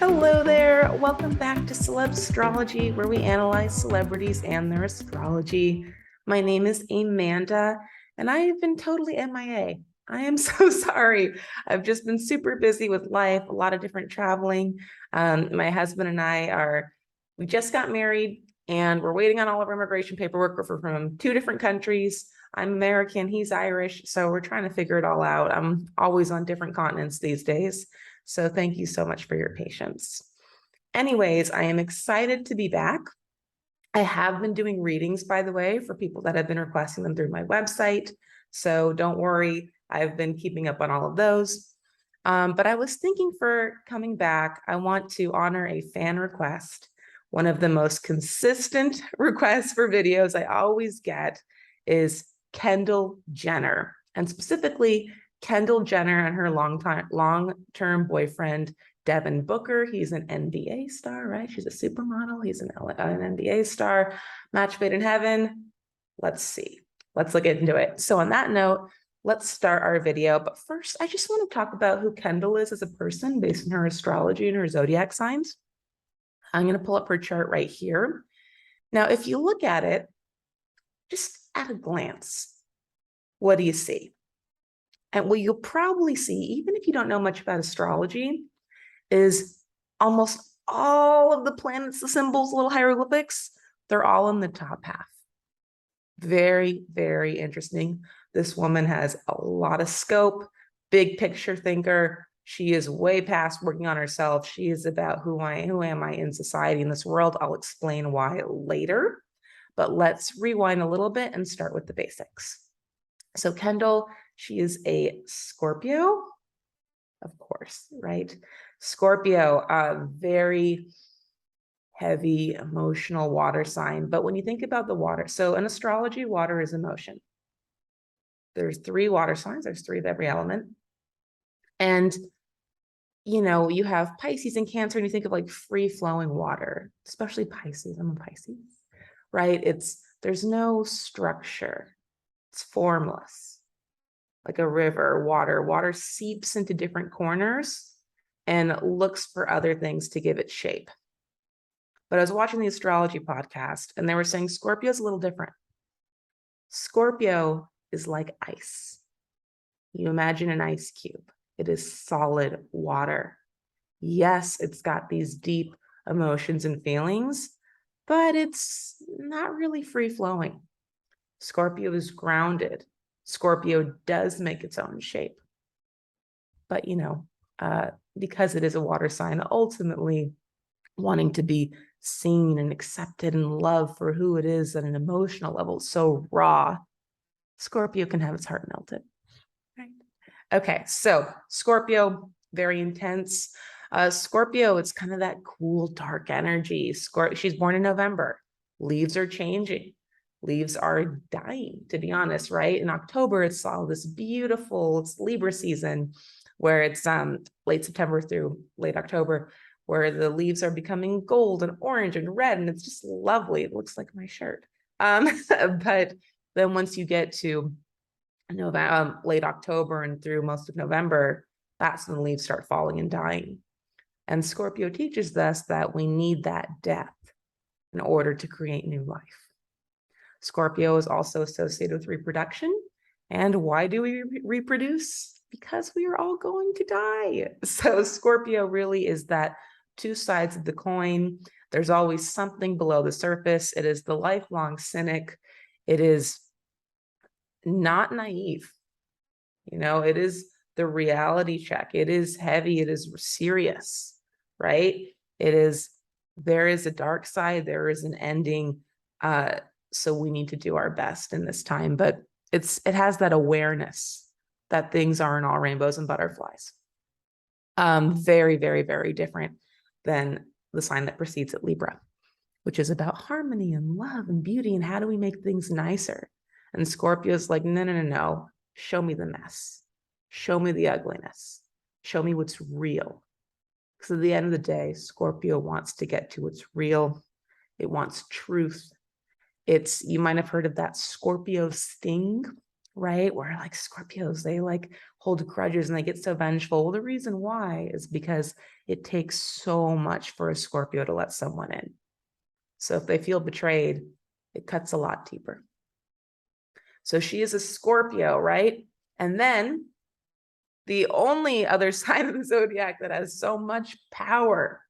Hello there. Welcome back to Celeb Astrology, where we analyze celebrities and their astrology. My name is Amanda, and I have been totally MIA. I am so sorry. I've just been super busy with life, a lot of different traveling. My husband and we just got married, and we're waiting on all of our immigration paperwork. We're from two different countries. I'm American, he's Irish, so we're trying to figure it all out. I'm always on different continents these days. So thank you so much for your patience. Anyways, I am excited to be back. I have been doing readings, by the way, for people that have been requesting them through my website. So don't worry, I've been keeping up on all of those. But I was thinking for coming back, I want to honor a fan request. One of the most consistent requests for videos I always get is Kendall Jenner, and specifically Kendall Jenner and her long-term boyfriend, Devin Booker. He's an NBA star, right? She's a supermodel. He's an NBA star. Match made in heaven. Let's see. Let's look into it. So on that note, let's start our video. But first, I just want to talk about who Kendall is as a person based on her astrology and her zodiac signs. I'm going to pull up her chart right here. Now, if you look at it, just at a glance, what do you see? And what you'll probably see, even if you don't know much about astrology, is almost all of the planets, the symbols, little hieroglyphics, they're all in the top half. Very, very interesting. This woman has a lot of scope, big picture thinker. She is way past working on herself. She is about who am I in society, in this world. I'll explain why later, but let's rewind a little bit and start with the basics. So Kendall, she is a Scorpio, of course, right? Scorpio, very heavy, emotional water sign. But when you think about the water, so in astrology, water is emotion. There's 3 water signs. There's 3 of every element. And, you know, you have Pisces and Cancer, and you think of like free-flowing water, especially Pisces. I'm a Pisces, right? There's no structure. It's formless, like a river. Water seeps into different corners and looks for other things to give it shape. But I was watching the astrology podcast, and they were saying Scorpio is a little different. Scorpio is like ice. You imagine an ice cube. It is solid water. Yes, it's got these deep emotions and feelings, but it's not really free-flowing. Scorpio is grounded. Scorpio does make its own shape. But, you know, because it is a water sign, ultimately wanting to be seen and accepted and loved for who it is at an emotional level, so raw, Scorpio can have its heart melted. Right? Okay, so Scorpio, very intense. Scorpio, it's kind of that cool, dark energy. She's born in November. Leaves are changing. Leaves are dying, to be honest, right? In October, it's all this beautiful, it's Libra season, where it's late September through late October, where the leaves are becoming gold and orange and red, and it's just lovely. It looks like my shirt. But then once you get to November, late October and through most of November, that's when the leaves start falling and dying. And Scorpio teaches us that we need that death in order to create new life. Scorpio is also associated with reproduction. And why do we reproduce? Because we are all going to die. So Scorpio really is that 2 sides of the coin. There's always something below the surface. It is the lifelong cynic. It is not naive. You know, it is the reality check. It is heavy. It is serious, right? There is a dark side. There is an ending. So we need to do our best in this time, but it has that awareness that things aren't all rainbows and butterflies. Very, very, very different than the sign that precedes it, Libra, which is about harmony and love and beauty and how do we make things nicer. And Scorpio is like, no, show me the mess. Show me the ugliness. Show me what's real. Because at the end of the day, Scorpio wants to get to what's real. It wants truth. You might have heard of that Scorpio sting. right? Where like Scorpios, they like hold grudges and they get so vengeful. Well, the reason why is because it takes so much for a Scorpio to let someone in. So if they feel betrayed, it cuts a lot deeper. So she is a Scorpio, right? And then the only other sign of the zodiac that has so much power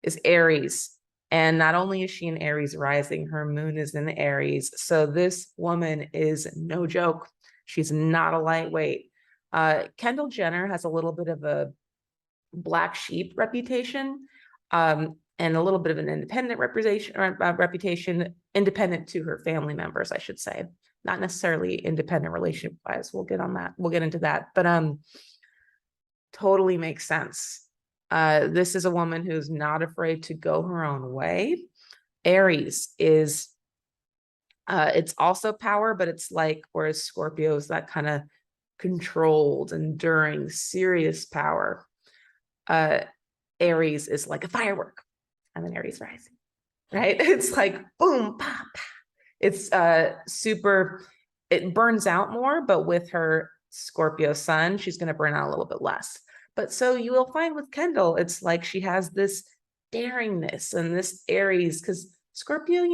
is Aries. And not only is she in Aries rising, her moon is in Aries. So this woman is no joke. She's not a lightweight. Kendall Jenner has a little bit of a black sheep reputation, and a little bit of an independent reputation, independent to her family members, I should say, not necessarily independent relationship wise. We'll get on that. We'll get into that, but totally makes sense. This is a woman who's not afraid to go her own way. Aries is, it's also power, but it's like, whereas Scorpio is that kind of controlled, enduring, serious power. Aries is like a firework. I'm an Aries rising, right? It's like boom, pop. It's super, it burns out more, but with her Scorpio sun, she's going to burn out a little bit less. But so you will find with Kendall, it's like she has this daringness and this Aries, because Scorpio,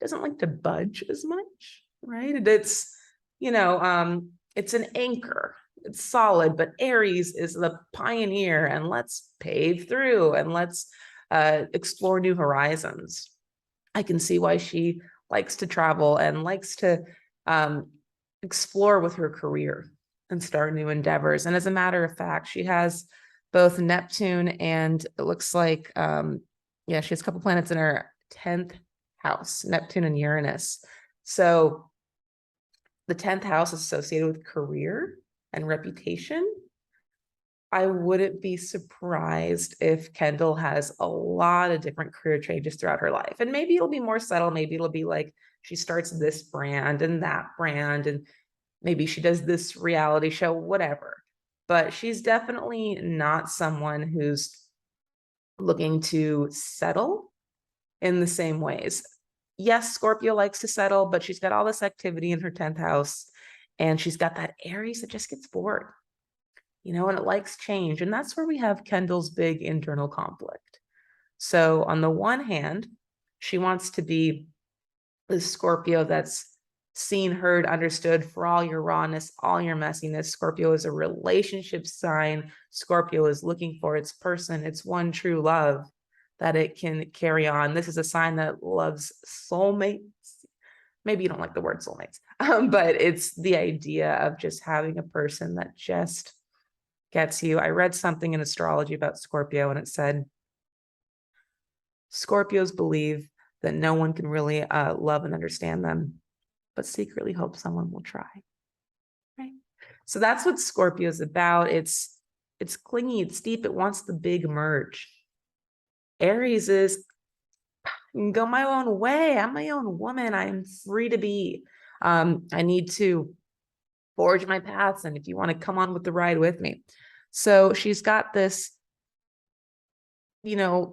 doesn't like to budge as much, right? It's, it's an anchor. It's solid, but Aries is the pioneer, and let's pave through and let's explore new horizons. I can see why she likes to travel and likes to explore with her career and start new endeavors. And as a matter of fact, she has both Neptune and it looks like, she has a couple planets in her 10th house, Neptune and Uranus. So the 10th house is associated with career and reputation. I wouldn't be surprised if Kendall has a lot of different career changes throughout her life. And maybe it'll be more subtle. Maybe it'll be like she starts this brand and that brand, and maybe she does this reality show, whatever. But she's definitely not someone who's looking to settle in the same ways. Yes, Scorpio likes to settle, but she's got all this activity in her 10th house, and she's got that Aries that just gets bored, and it likes change. And that's where we have Kendall's big internal conflict. So on the one hand, she wants to be the Scorpio that's seen, heard, understood for all your rawness, all your messiness. Scorpio is a relationship sign. Scorpio is looking for its person, its one true love that it can carry on. This is a sign that loves soulmates. Maybe you don't like the word soulmates, but it's the idea of just having a person that just gets you. I read something in astrology about Scorpio, and it said Scorpios believe that no one can really love and understand them, but secretly hope someone will try. Right? So that's what Scorpio is about. It's clingy, it's deep, it wants the big merge. Aries is, I can go my own way. I'm my own woman. I'm free to be. I need to forge my paths, and if you want to come on with the ride with me. So she's got this,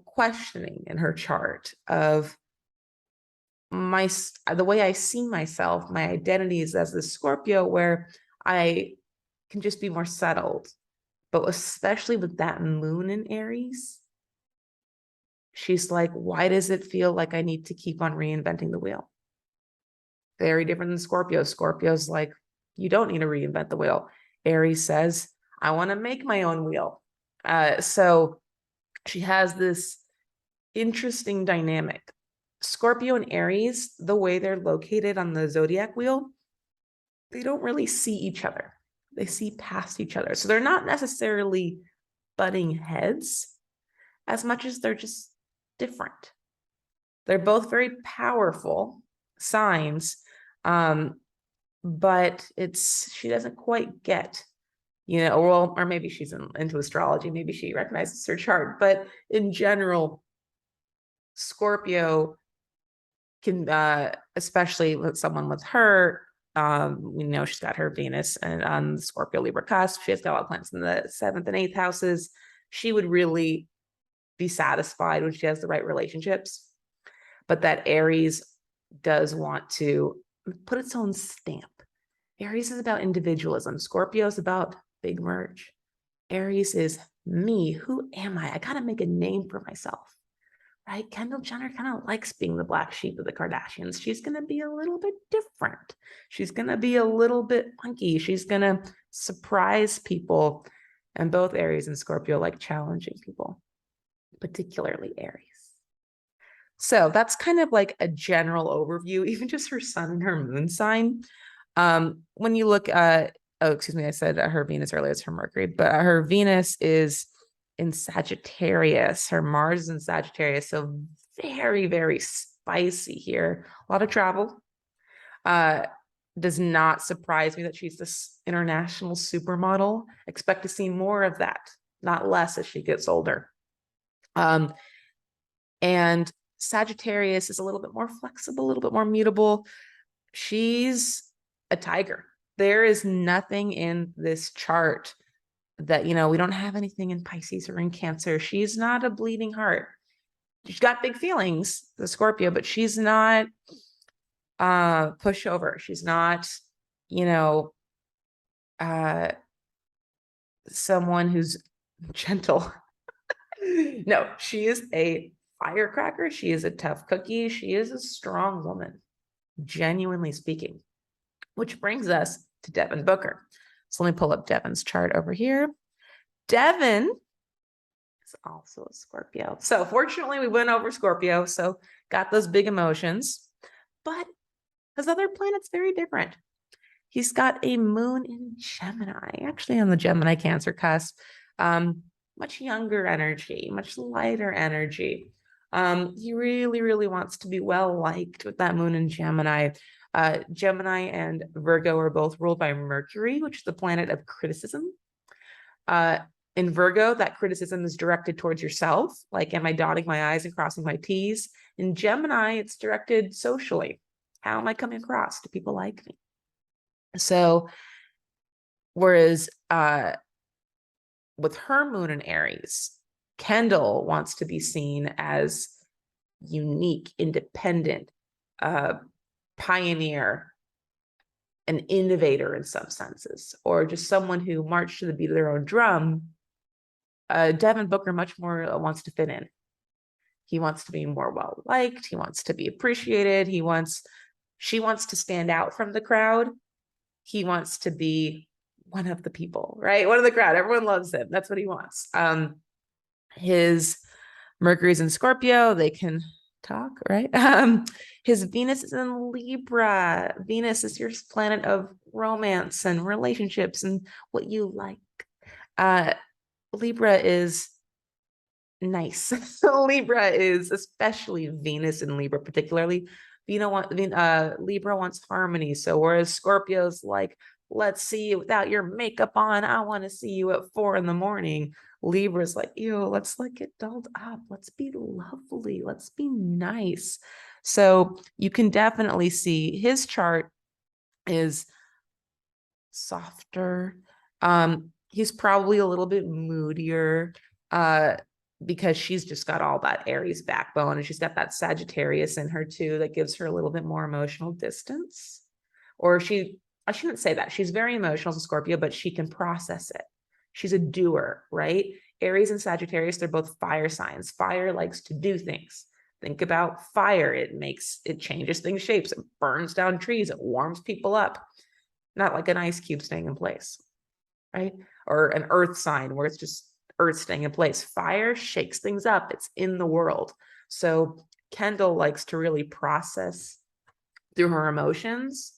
questioning in her chart of the way I see myself, my identity is as the Scorpio, where I can just be more settled. But especially with that moon in Aries, she's like, why does it feel like I need to keep on reinventing the wheel? Very different than Scorpio. Scorpio's like, you don't need to reinvent the wheel. Aries says, I want to make my own wheel. So she has this interesting dynamic. Scorpio and Aries, the way they're located on the zodiac wheel, they don't really see each other. They see past each other. So they're not necessarily butting heads as much as they're just different. They're both very powerful signs, but she doesn't quite get, or maybe she's into astrology, maybe she recognizes her chart, but in general, Scorpio can, especially with someone with her, she's got her Venus and on the Scorpio Libra cusp. She has got a lot of planets in the 7th and 8th houses. She would really be satisfied when she has the right relationships. But that Aries does want to put its own stamp. Aries is about individualism. Scorpio is about big merge. Aries is me. Who am I? I got to make a name for myself, right? Kendall Jenner kind of likes being the black sheep of the Kardashians. She's going to be a little bit different. She's going to be a little bit funky. She's going to surprise people. And both Aries and Scorpio like challenging people, particularly Aries. So that's kind of like a general overview, even just her sun and her moon sign. When you look at, oh, excuse me, I said her Venus earlier, it's her Mercury, but her Venus is in Sagittarius. Her Mars is in Sagittarius. So very, very spicy here. A lot of travel. Does not surprise me that she's this international supermodel. Expect to see more of that, not less as she gets older. And Sagittarius is a little bit more flexible, a little bit more mutable. She's a tiger. There is nothing in this chart that, we don't have anything in Pisces or in Cancer. She's not a bleeding heart. She's got big feelings, the Scorpio, but she's not pushover. She's not, someone who's gentle. No, she is a firecracker. She is a tough cookie. She is a strong woman, genuinely speaking, which brings us to Devin Booker. So let me pull up Devin's chart over here. Devin is also a Scorpio. So fortunately, we went over Scorpio, so got those big emotions, but his other planet's very different. He's got a moon in Gemini, actually on the Gemini Cancer cusp. Much younger energy, much lighter energy. He really, really wants to be well liked with that moon in Gemini. Gemini and Virgo are both ruled by Mercury, which is the planet of criticism. In Virgo, that criticism is directed towards yourself, like, am I dotting my I's and crossing my T's? In Gemini, it's directed socially. How am I coming across? Do people like me? So, whereas with her moon in Aries, Kendall wants to be seen as unique, independent, pioneer, an innovator in some senses, or just someone who marched to the beat of their own drum. Devin Booker much more wants to fit in. He wants to be more well-liked. He wants to be appreciated. She wants to stand out from the crowd. He wants to be one of the people, right? One of the crowd. Everyone loves him. That's what he wants. His Mercury's in Scorpio. They can talk, right? His Venus is in Libra. Venus is your planet of romance and relationships and what you like. Libra is nice. Libra is, especially Venus in Libra, particularly. Libra wants harmony. So whereas Scorpio's like, let's see you without your makeup on. I want to see you at 4 a.m. Libra's like, ew, let's like get dolled up. Let's be lovely. Let's be nice. So you can definitely see his chart is softer. He's probably a little bit moodier because she's just got all that Aries backbone, and she's got that Sagittarius in her too that gives her a little bit more emotional distance. Or I shouldn't say that. She's very emotional as a Scorpio, but she can process it. She's a doer, right? Aries and Sagittarius, they're both fire signs. Fire likes to do things. Think about fire. It changes things shapes. It burns down trees. It warms people up. Not like an ice cube staying in place, right? Or an earth sign where it's just earth staying in place. Fire shakes things up. It's in the world. So Kendall likes to really process through her emotions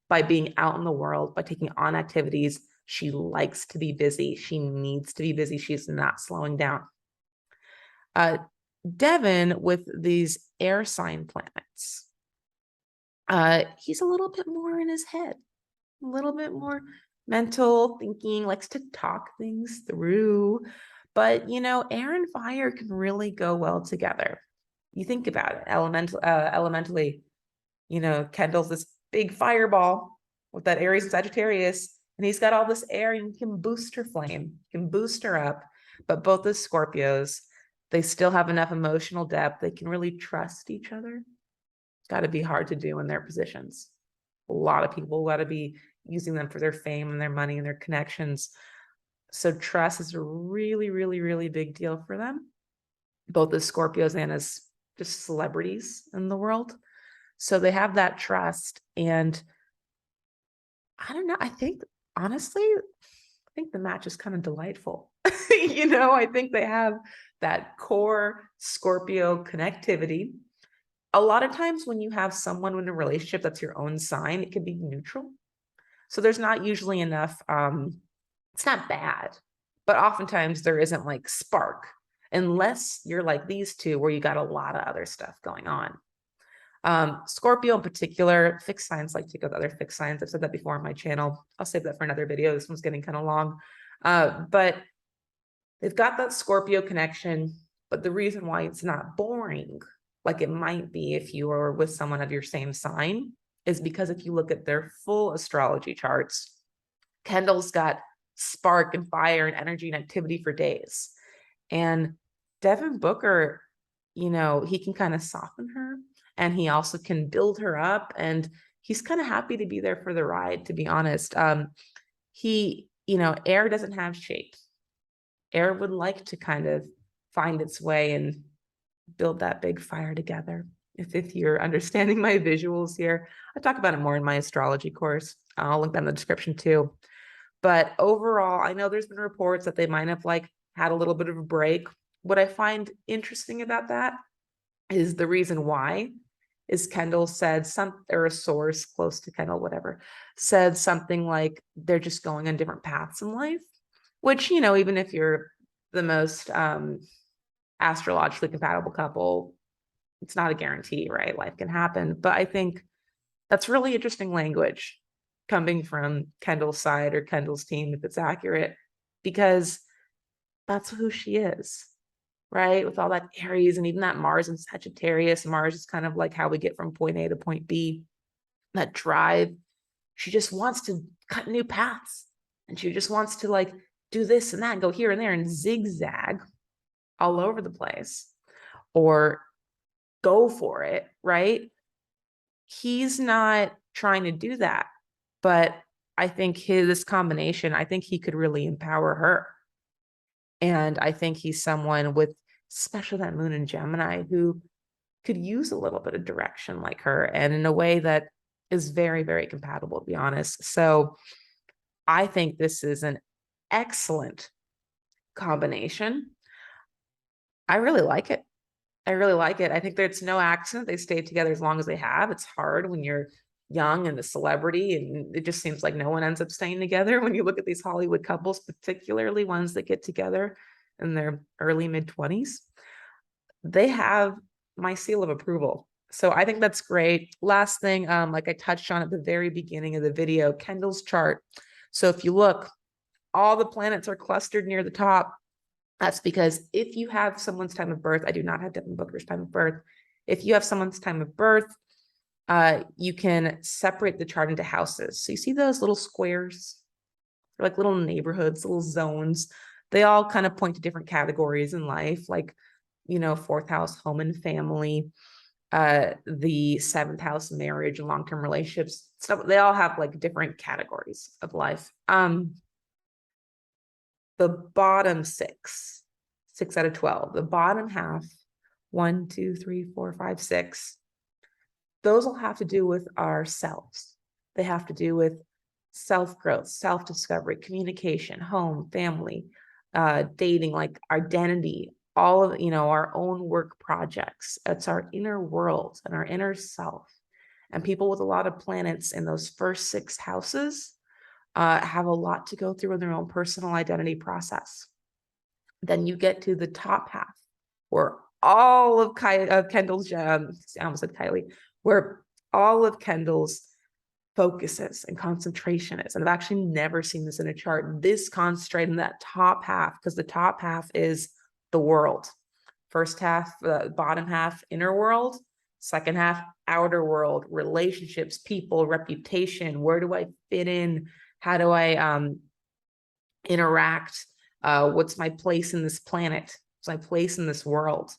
by being out in the world, by taking on activities. She likes to be busy. She needs to be busy. She's not slowing down. Devin, with these air sign planets, he's a little bit more in his head, a little bit more mental thinking, likes to talk things through. But, air and fire can really go well together. You think about it, elementally, Kendall's this big fireball with that Aries and Sagittarius, and he's got all this air, and he can boost her flame, he can boost her up. But both the Scorpios, they still have enough emotional depth. They can really trust each other. It's got to be hard to do in their positions. A lot of people got to be, using them for their fame and their money and their connections. So trust is a really, really, really big deal for them, both as Scorpios and as just celebrities in the world. So they have that trust. And I don't know, I think, honestly, I think the match is kind of delightful. I think they have that core Scorpio connectivity. A lot of times when you have someone in a relationship that's your own sign, it can be neutral. So there's not usually enough, it's not bad, but oftentimes there isn't like spark, unless you're like these two where you got a lot of other stuff going on. Scorpio in particular, fixed signs like to go with other fixed signs. I've said that before on my channel. I'll save that for another video. This one's getting kind of long. But they've got that Scorpio connection, but the reason why it's not boring, like it might be if you are with someone of your same sign, is because if you look at their full astrology charts, Kendall's got spark and fire and energy and activity for days. And Devin Booker, he can kind of soften her, and he also can build her up, and he's kind of happy to be there for the ride, to be honest. Air doesn't have shape. Air would like to kind of find its way and build that big fire together. If you're understanding my visuals here, I talk about it more in my astrology course. I'll link that in the description too. But overall, I know there's been reports that they might have had a little bit of a break. What I find interesting about that is the reason why is Kendall said or a source close to Kendall, whatever, said something like they're just going on different paths in life, which, even if you're the most astrologically compatible couple, it's not a guarantee, right? Life can happen. But I think that's really interesting language coming from Kendall's side or Kendall's team, if it's accurate, because that's who she is, right? With all that Aries and even that Mars and Sagittarius. Mars is kind of like how we get from point A to point B, that drive. She just wants to cut new paths, and she just wants to do this and that and go here and there and zigzag all over the place or go for it, right? He's not trying to do that, but I think this combination, I think he could really empower her. And I think he's someone with, especially that moon in Gemini, who could use a little bit of direction like her, and in a way that is very, very compatible, to be honest. So I think this is an excellent combination. I really like it. I really like it. I think that it's no accident they stayed together as long as they have. It's hard when you're young and a celebrity, and it just seems like no one ends up staying together. When you look at these Hollywood couples, particularly ones that get together in their early mid-20s, they have my seal of approval. So I think that's great. Last thing, like I touched on at the very beginning of the video, Kendall's chart. So if you look, all the planets are clustered near the top. That's because if you have someone's time of birth, I do not have Devin Booker's time of birth. If you have someone's time of birth, you can separate the chart into houses. So you see those little squares? They're like little neighborhoods, little zones. They all kind of point to different categories in life, like, fourth house, home and family, the seventh house, marriage and long-term relationships. So they all have different categories of life. The bottom six out of 12, the bottom half, 1, 2, 3, 4, 5, 6, those will have to do with ourselves. They have to do with self-growth, self-discovery, communication, home, family, dating, identity, all of, our own work projects. It's our inner world and our inner self. And people with a lot of planets in those first 6 houses have a lot to go through in their own personal identity process. Then you get to the top half, where all of Kendall's, I almost said Kylie, where all of Kendall's focuses and concentration is. And I've actually never seen this in a chart, this concentrated in that top half, because the top half is the world. First half, bottom half, inner world. Second half, outer world, relationships, people, reputation. Where do I fit in? How do I interact? What's my place in this planet? What's my place in this world?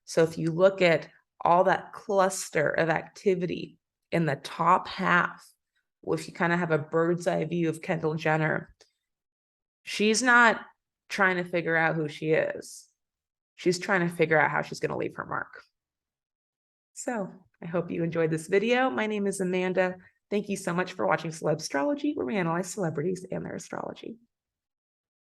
So if you look at all that cluster of activity in the top half, if you kind of have a bird's eye view of Kendall Jenner, she's not trying to figure out who she is. She's trying to figure out how she's going to leave her mark. So I hope you enjoyed this video. My name is Amanda. Thank you so much for watching Celeb Astrology, where we analyze celebrities and their astrology.